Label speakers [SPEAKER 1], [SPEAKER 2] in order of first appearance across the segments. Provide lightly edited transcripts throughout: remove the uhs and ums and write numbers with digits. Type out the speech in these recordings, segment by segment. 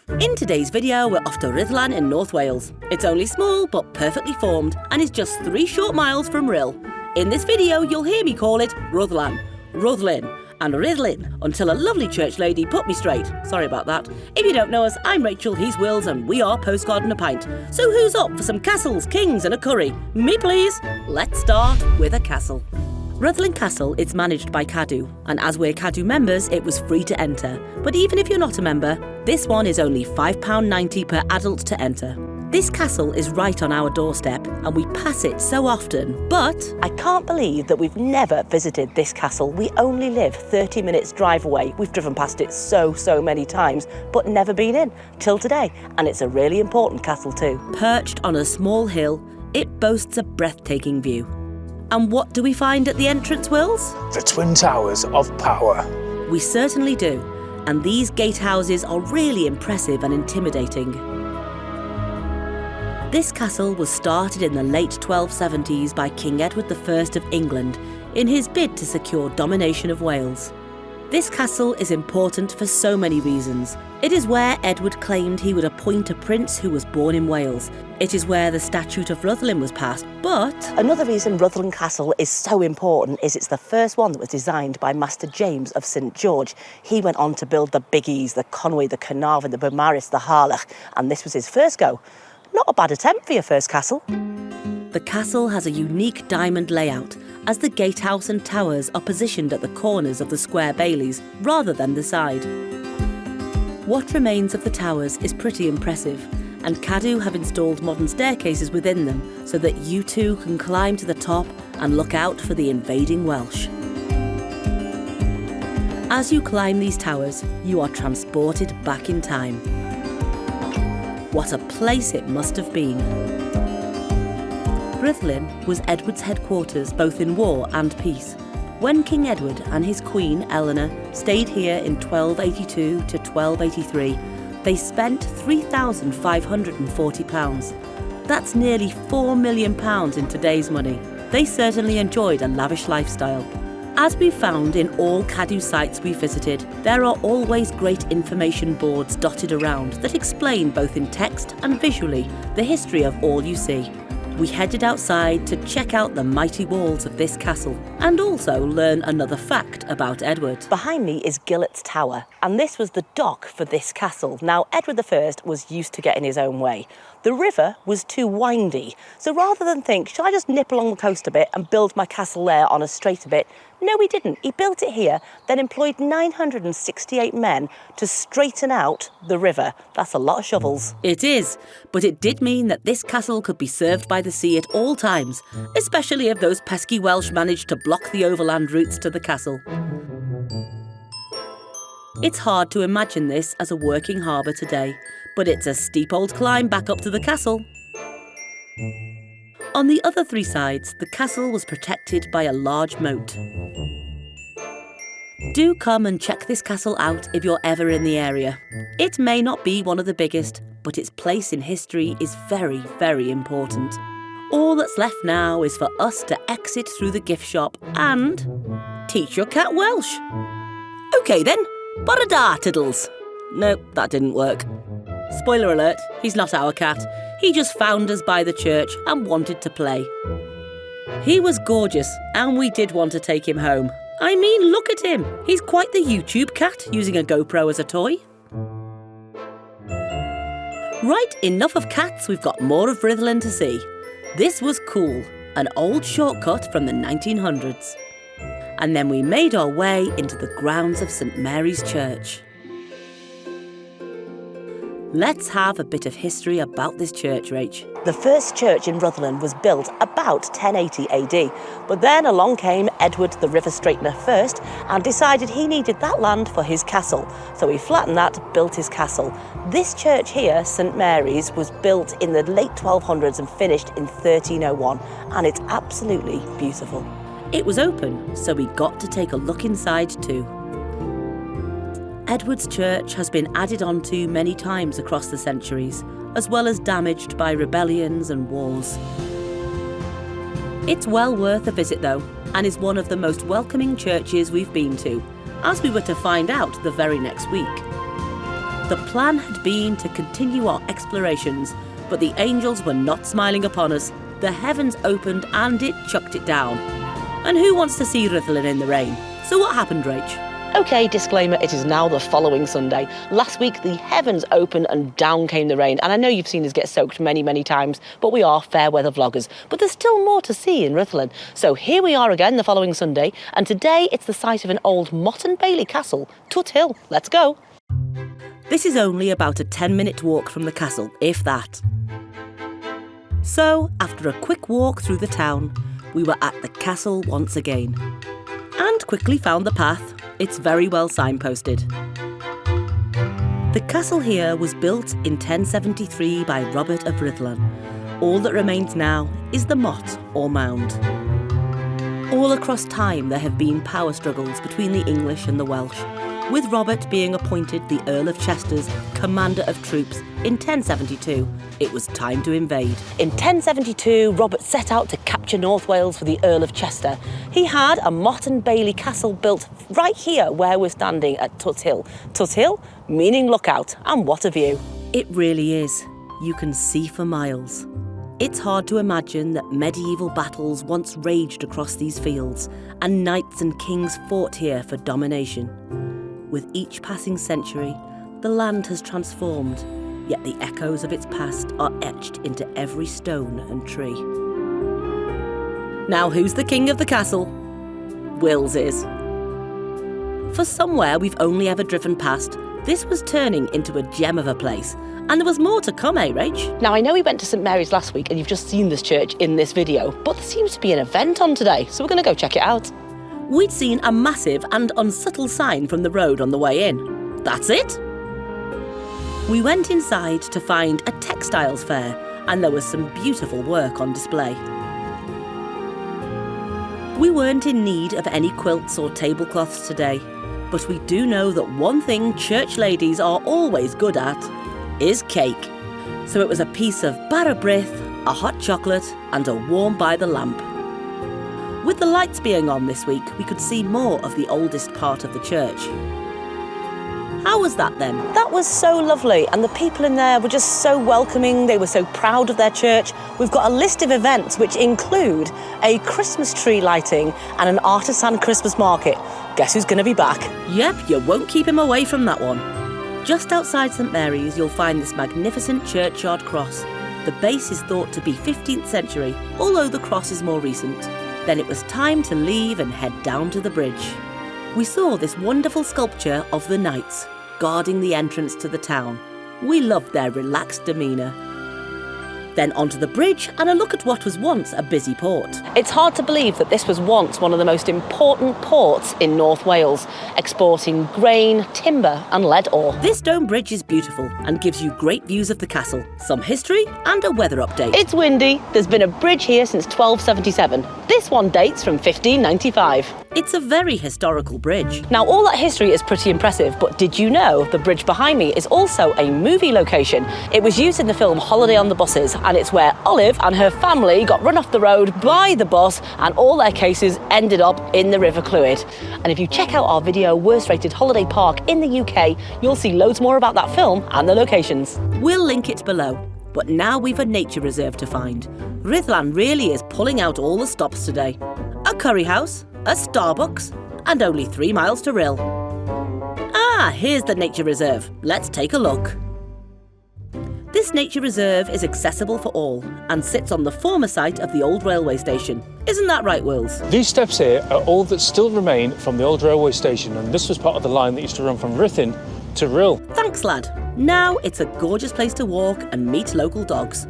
[SPEAKER 1] In today's video, we're off to Rhuddlan in North Wales. It's only small but perfectly formed and is just 3 short miles from Rhyl. In this video, you'll hear me call it Rhuddlan, Rhudllan and Rhudllan until a lovely church lady put me straight. Sorry about that. If you don't know us, I'm Rachel, he's Wills, and we are Postcard and a Pint. So who's up for some castles, kings and a curry? Me please. Let's start with a castle. Rhuddlan Castle is managed by Cadw, and as we're Cadw members, it was free to enter. But even if you're not a member, this one is only £5.90 per adult to enter. This castle is right on our doorstep, and we pass it so often, but I can't believe that we've never visited this castle. We only live 30 minutes drive away. We've driven past it so many times, but never been in, till today, and it's a really important castle too. Perched on a small hill, it boasts a breathtaking view. And what do we find at the entrance, Wills?
[SPEAKER 2] The Twin Towers of Power.
[SPEAKER 1] We certainly do, and these gatehouses are really impressive and intimidating. This castle was started in the late 1270s by King Edward I of England in his bid to secure domination of Wales. This castle is important for so many reasons. It is where Edward claimed he would appoint a prince who was born in Wales. It is where the Statute of Rhuddlan was passed, but another reason Rhuddlan Castle is so important is it's the first one that was designed by Master James of St George. He went on to build the Biggies, the Conway, the Carnarvon, the Beaumaris, the Harlech, and this was his first go. Not a bad attempt for your first castle. The castle has a unique diamond layout, as the gatehouse and towers are positioned at the corners of the square baileys rather than the side. What remains of the towers is pretty impressive, and Cadw have installed modern staircases within them so that you too can climb to the top and look out for the invading Welsh. As you climb these towers, you are transported back in time. What a place it must have been. Rhuddlan was Edward's headquarters both in war and peace. When King Edward and his queen, Eleanor, stayed here in 1282 to 1283, they spent £3,540. That's nearly £4 million in today's money. They certainly enjoyed a lavish lifestyle. As we've found in all Cadw sites we visited, there are always great information boards dotted around that explain both in text and visually the history of all you see. We headed outside to check out the mighty walls of this castle and also learn another fact about Edward. Behind me is Gillet's Tower, and this was the dock for this castle. Now, Edward I was used to getting his own way. The river was too windy, so rather than think, shall I just nip along the coast a bit and build my castle there on a straight a bit? No, he didn't. He built it here, then employed 968 men to straighten out the river. That's a lot of shovels. It is, but it did mean that this castle could be served by the sea at all times, especially if those pesky Welsh managed to block the overland routes to the castle. It's hard to imagine this as a working harbour today, but it's a steep old climb back up to the castle. On the other 3 sides, the castle was protected by a large moat. Do come and check this castle out if you're ever in the area. It may not be one of the biggest, but its place in history is very important. All that's left now is for us to exit through the gift shop and teach your cat Welsh. OK then, bore da, Tiddles. Nope, that didn't work. Spoiler alert, he's not our cat. He just found us by the church and wanted to play. He was gorgeous, and we did want to take him home. I mean, look at him. He's quite the YouTube cat, using a GoPro as a toy. Right, enough of cats, we've got more of Rhuddlan to see. This was cool, an old shortcut from the 1900s. And then we made our way into the grounds of St Mary's Church. Let's have a bit of history about this church, Rach. The first church in Rhuddlan was built about 1080 AD, but then along came Edward the River Straightener first and decided he needed that land for his castle. So he flattened that, built his castle. This church here, St Mary's, was built in the late 1200s and finished in 1301, and it's absolutely beautiful. It was open, so we got to take a look inside too. Edward's church has been added onto many times across the centuries, as well as damaged by rebellions and wars. It's well worth a visit though, and is one of the most welcoming churches we've been to, as we were to find out the very next week. The plan had been to continue our explorations, but the angels were not smiling upon us. The heavens opened and it chucked it down. And who wants to see Rhuddlan in the rain? So what happened, Rach?
[SPEAKER 3] Okay, disclaimer, it is now the following Sunday. Last week, the heavens opened and down came the rain. And I know you've seen us get soaked many, many times, but we are fair weather vloggers. But there's still more to see in Rhuddlan. So here we are again the following Sunday. And today, it's the site of an old Motte Castle, Twthill. Let's go.
[SPEAKER 1] This is only about a 10-minute walk from the castle, if that. So, after a quick walk through the town, we were at the castle once again. And quickly found the path. It's very well signposted. The castle here was built in 1073 by Robert of Rhyddlan. All that remains now is the motte, or mound. All across time there have been power struggles between the English and the Welsh, with Robert being appointed the Earl of Chester's commander of troops in 1072. It was time to invade.
[SPEAKER 3] In 1072, Robert set out to capture North Wales for the Earl of Chester. He had a Motte Castle built right here where we're standing at Twthill. Twthill, meaning lookout, and what a view.
[SPEAKER 1] It really is. You can see for miles. It's hard to imagine that medieval battles once raged across these fields, and knights and kings fought here for domination. With each passing century, the land has transformed, yet the echoes of its past are etched into every stone and tree. Now who's the king of the castle? Wills is. For somewhere we've only ever driven past, this was turning into a gem of a place. And there was more to come, eh, Rach?
[SPEAKER 3] Now, I know we went to St Mary's last week and you've just seen this church in this video, but there seems to be an event on today, so we're going to go check it out.
[SPEAKER 1] We'd seen a massive and unsubtle sign from the road on the way in. That's it. We went inside to find a textiles fair, and there was some beautiful work on display. We weren't in need of any quilts or tablecloths today, but we do know that one thing church ladies are always good at is cake. So it was a piece of bara brith, a hot chocolate, and a warm by the lamp. With the lights being on this week, we could see more of the oldest part of the church. How was that then?
[SPEAKER 3] That was so lovely, and the people in there were just so welcoming. They were so proud of their church. We've got a list of events which include a Christmas tree lighting and an artisan Christmas market. Guess who's going to be back?
[SPEAKER 1] Yep, you won't keep him away from that one. Just outside St Mary's, you'll find this magnificent churchyard cross. The base is thought to be 15th century, although the cross is more recent. Then it was time to leave and head down to the bridge. We saw this wonderful sculpture of the knights, guarding the entrance to the town. We loved their relaxed demeanour. Then onto the bridge and a look at what was once a busy port.
[SPEAKER 3] It's hard to believe that this was once one of the most important ports in North Wales, exporting grain, timber and lead ore.
[SPEAKER 1] This stone bridge is beautiful and gives you great views of the castle, some history and a weather update.
[SPEAKER 3] It's windy. There's been a bridge here since 1277. This one dates from 1595.
[SPEAKER 1] It's a very historical bridge.
[SPEAKER 3] Now, all that history is pretty impressive, but did you know the bridge behind me is also a movie location? It was used in the film Holiday on the Buses, and it's where Olive and her family got run off the road by the bus, and all their cases ended up in the River Clwyd. And if you check out our video, Worst Rated Holiday Park in the UK, you'll see loads more about that film and the locations.
[SPEAKER 1] We'll link it below. But now we've a nature reserve to find. Rhuddlan really is pulling out all the stops today. A curry house, a Starbucks, and only 3 miles to Rhyl. Ah, here's the nature reserve. Let's take a look. This nature reserve is accessible for all and sits on the former site of the old railway station. Isn't that right, Wills?
[SPEAKER 2] These steps here are all that still remain from the old railway station, and this was part of the line that used to run from Rhuddlan to Rhyl.
[SPEAKER 1] Thanks, lad. Now it's a gorgeous place to walk and meet local dogs.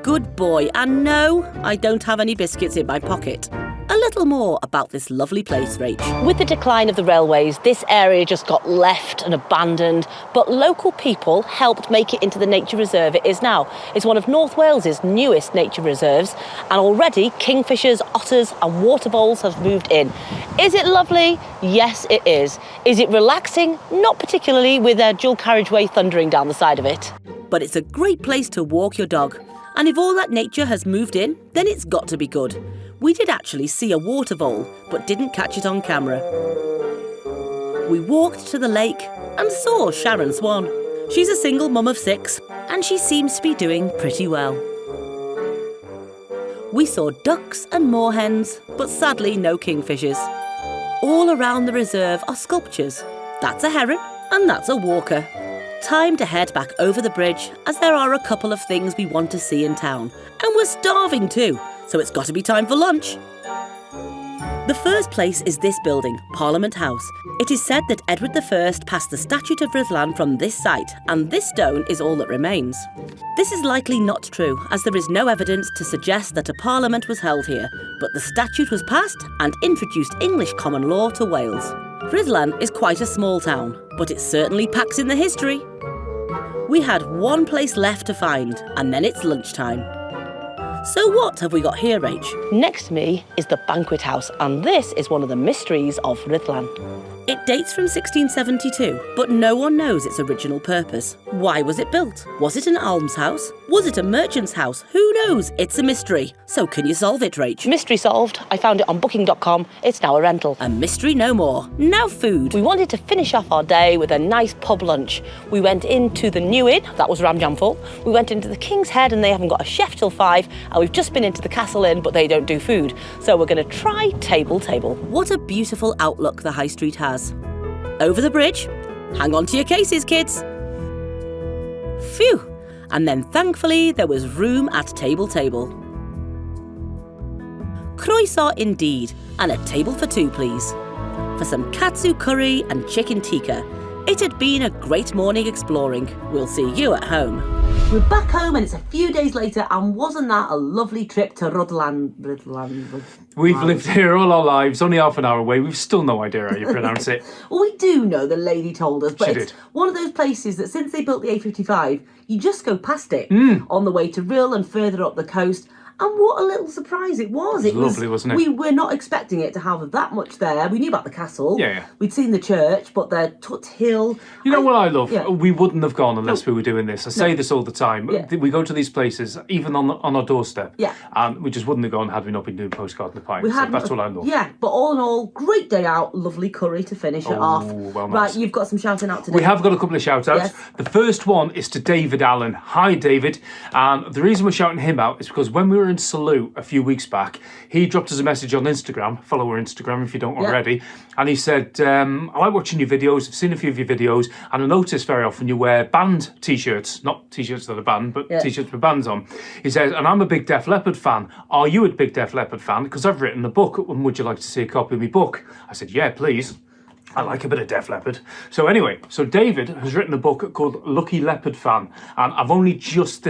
[SPEAKER 1] Good boy, and no, I don't have any biscuits in my pocket. A little more about this lovely place, Rach.
[SPEAKER 3] With the decline of the railways, this area just got left and abandoned, but local people helped make it into the nature reserve it is now. It's one of North Wales's newest nature reserves, and already kingfishers, otters and water voles have moved in. Is it lovely? Yes, it is. Is it relaxing? Not particularly, with a dual carriageway thundering down the side of it.
[SPEAKER 1] But it's a great place to walk your dog. And if all that nature has moved in, then it's got to be good. We did actually see a water vole, but didn't catch it on camera. We walked to the lake and saw Sharon Swan. She's a single mum of 6, and she seems to be doing pretty well. We saw ducks and moorhens, but sadly no kingfishers. All around the reserve are sculptures. That's a heron, and that's a walker. Time to head back over the bridge, as there are a couple of things we want to see in town. And we're starving too, so it's got to be time for lunch. The first place is this building, Parliament House. It is said that Edward I passed the Statute of Rhuddlan from this site, and this stone is all that remains. This is likely not true, as there is no evidence to suggest that a parliament was held here, but the statute was passed and introduced English common law to Wales. Rhuddlan is quite a small town, but it certainly packs in the history. We had one place left to find, and then it's lunchtime. So what have we got here, Rach?
[SPEAKER 3] Next to me is the banquet house, and this is one of the mysteries of Rhuddlan.
[SPEAKER 1] It dates from 1672, but no one knows its original purpose. Why was it built? Was it an almshouse? Was it a merchant's house? Who knows? It's a mystery. So can you solve it, Rach?
[SPEAKER 3] Mystery solved. I found it on booking.com. It's now a rental.
[SPEAKER 1] A mystery no more. Now food.
[SPEAKER 3] We wanted to finish off our day with a nice pub lunch. We went into the New Inn, that was Ram Jam full. We went into the King's Head, and they haven't got a chef till 5. And we've just been into the Castle Inn, but they don't do food. So we're going to try Table.
[SPEAKER 1] What a beautiful outlook the high street has. Over the bridge. Hang on to your cases, kids. Phew. And then thankfully there was room at Table. Croissant indeed, and a table for 2, please. For some katsu curry and chicken tikka. It had been a great morning exploring. We'll see you at home. We're back home and it's a few days later, and wasn't that a lovely trip to Rhuddlan?
[SPEAKER 2] We've lived here all our lives, only half an hour away. We've still no idea how you pronounce it.
[SPEAKER 1] Well, we do know, the lady told us, but
[SPEAKER 2] She
[SPEAKER 1] it's
[SPEAKER 2] did.
[SPEAKER 1] one of those places that since they built the A55, you just go past it on the way to Rhyl and further up the coast. And what a little surprise it was. It
[SPEAKER 2] was lovely, wasn't it?
[SPEAKER 1] We were not expecting it to have that much there. We knew about the castle.
[SPEAKER 2] Yeah.
[SPEAKER 1] We'd seen the church, but the Twthill.
[SPEAKER 2] You know what I love?
[SPEAKER 1] Yeah.
[SPEAKER 2] We wouldn't have gone unless we were doing this. I say this all the time.
[SPEAKER 1] Yeah.
[SPEAKER 2] We go to these places, even on our doorstep.
[SPEAKER 1] Yeah.
[SPEAKER 2] And we just wouldn't have gone had we not been doing Postcard in the Pine. So that's what I love.
[SPEAKER 1] Yeah, but all in all, great day out. Lovely curry to finish it off.
[SPEAKER 2] Well nice.
[SPEAKER 1] Right, you've got some shouting out today.
[SPEAKER 2] We have got a couple of shout outs.
[SPEAKER 1] Yes.
[SPEAKER 2] The first one is to David Allen. Hi, David. And the reason we're shouting him out is because when we were in Salou a few weeks back, he dropped us a message on Instagram. Follow our Instagram if you don't already. And he said, I like watching your videos. I've seen a few of your videos. And I notice very often you wear band T-shirts. Not T-shirts that are banned, but T-shirts with bands on. He says, and I'm a big Def Leppard fan. Are you a big Def Leppard fan? Because I've written a book. And would you like to see a copy of my book? I said, yeah, please. I like a bit of Def Leppard. So anyway, David has written a book called Lucky Leopard Fan. And I've only just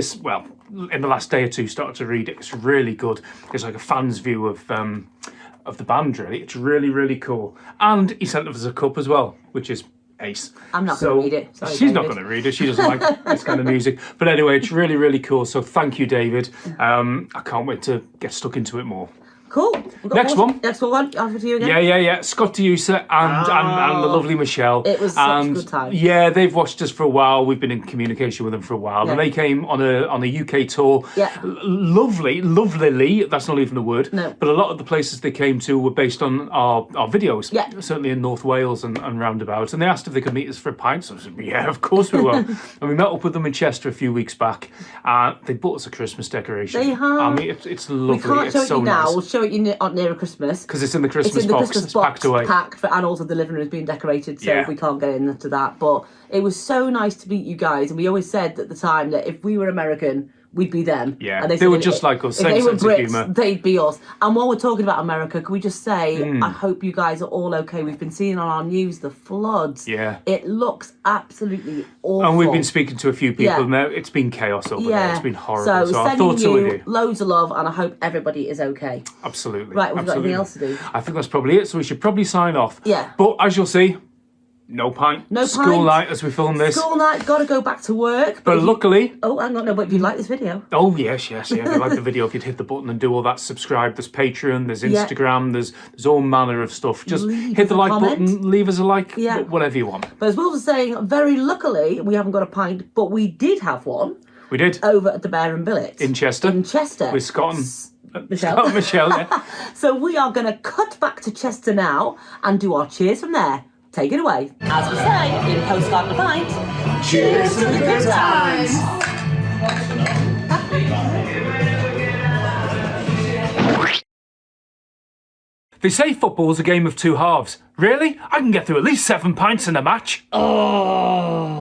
[SPEAKER 2] in the last day or two, started to read it. It's really good. It's like a fan's view of the band, really. It's really, really cool. And he sent us a cup as well, which is ace.
[SPEAKER 1] I'm not going to read it. Sorry,
[SPEAKER 2] she's
[SPEAKER 1] David.
[SPEAKER 2] not going to read it. She doesn't like this kind of music. But anyway, it's really, really cool. So thank you, David. I can't wait to get stuck into it more.
[SPEAKER 1] Cool.
[SPEAKER 2] Next one.
[SPEAKER 1] Next one. Over to you again.
[SPEAKER 2] Yeah. Scott Deucer and the lovely Michelle.
[SPEAKER 1] It was such a good time.
[SPEAKER 2] Yeah, they've watched us for a while. We've been in communication with them for a while.
[SPEAKER 1] Yeah.
[SPEAKER 2] And they came on a UK tour.
[SPEAKER 1] Yeah.
[SPEAKER 2] Lovely. That's not even a word.
[SPEAKER 1] No.
[SPEAKER 2] But a lot of the places they came to were based on our videos.
[SPEAKER 1] Yeah.
[SPEAKER 2] Certainly in North Wales and roundabouts. And they asked if they could meet us for a pint. So I said, yeah, of course we will. And we met up with them in Chester a few weeks back. They bought us a Christmas decoration.
[SPEAKER 1] They have.
[SPEAKER 2] I mean, it's lovely.
[SPEAKER 1] We can't
[SPEAKER 2] it's
[SPEAKER 1] show it
[SPEAKER 2] so
[SPEAKER 1] you now.
[SPEAKER 2] nice.
[SPEAKER 1] We'll show it you nearer Christmas.
[SPEAKER 2] Because it's in the Christmas
[SPEAKER 1] It's in the
[SPEAKER 2] box.
[SPEAKER 1] Christmas
[SPEAKER 2] It's
[SPEAKER 1] box
[SPEAKER 2] packed away.
[SPEAKER 1] and also the living room is being decorated, so
[SPEAKER 2] Yeah.
[SPEAKER 1] we can't get into that. But it was so nice to meet you guys, and we always said at the time that if we were American, we'd be them.
[SPEAKER 2] Yeah,
[SPEAKER 1] and
[SPEAKER 2] they
[SPEAKER 1] said
[SPEAKER 2] were
[SPEAKER 1] if-
[SPEAKER 2] just like us,
[SPEAKER 1] if
[SPEAKER 2] same
[SPEAKER 1] they were
[SPEAKER 2] sense of
[SPEAKER 1] Brits,
[SPEAKER 2] humour.
[SPEAKER 1] they'd be us. And while we're talking about America, can we just say, I hope you guys are all okay. We've been seeing on our news the floods.
[SPEAKER 2] Yeah.
[SPEAKER 1] It looks absolutely awful.
[SPEAKER 2] And we've been speaking to a few people
[SPEAKER 1] Yeah.
[SPEAKER 2] now. It's been chaos over there. It's been horrible. So our
[SPEAKER 1] sending
[SPEAKER 2] thoughts are with you.
[SPEAKER 1] loads of love, and I hope everybody is okay.
[SPEAKER 2] Absolutely.
[SPEAKER 1] Right, we've got
[SPEAKER 2] absolutely.
[SPEAKER 1] anything else to do?
[SPEAKER 2] I think that's probably it. So we should probably sign off.
[SPEAKER 1] Yeah.
[SPEAKER 2] But as you'll see, no pint.
[SPEAKER 1] No
[SPEAKER 2] School
[SPEAKER 1] pint.
[SPEAKER 2] night as we film this.
[SPEAKER 1] School night, got to go back to work.
[SPEAKER 2] But
[SPEAKER 1] if you-
[SPEAKER 2] luckily...
[SPEAKER 1] Oh, hang on, no, but if you like this video...
[SPEAKER 2] Oh, yes. If you like the video, if you'd hit the button and do all that, subscribe. There's Patreon, there's Instagram, there's all manner of stuff. Just
[SPEAKER 1] Leave
[SPEAKER 2] hit the
[SPEAKER 1] us a
[SPEAKER 2] like
[SPEAKER 1] comment.
[SPEAKER 2] button, leave us a like,
[SPEAKER 1] Yeah.
[SPEAKER 2] whatever you want.
[SPEAKER 1] But as Will was saying, very luckily, we haven't got a pint, but we did have one
[SPEAKER 2] We did.
[SPEAKER 1] over at the Bear and Billet.
[SPEAKER 2] In Chester.
[SPEAKER 1] In Chester.
[SPEAKER 2] With Scott and...
[SPEAKER 1] Michelle.
[SPEAKER 2] Scott and Michelle, yeah.
[SPEAKER 1] So we are going to cut back to Chester now and do our cheers from there. take it away. As we say in Postcard and a Pint,
[SPEAKER 4] Cheers to the good times!
[SPEAKER 2] They say football's a game of two halves. Really? I can get through at least 7 pints in a match.
[SPEAKER 3] Oh.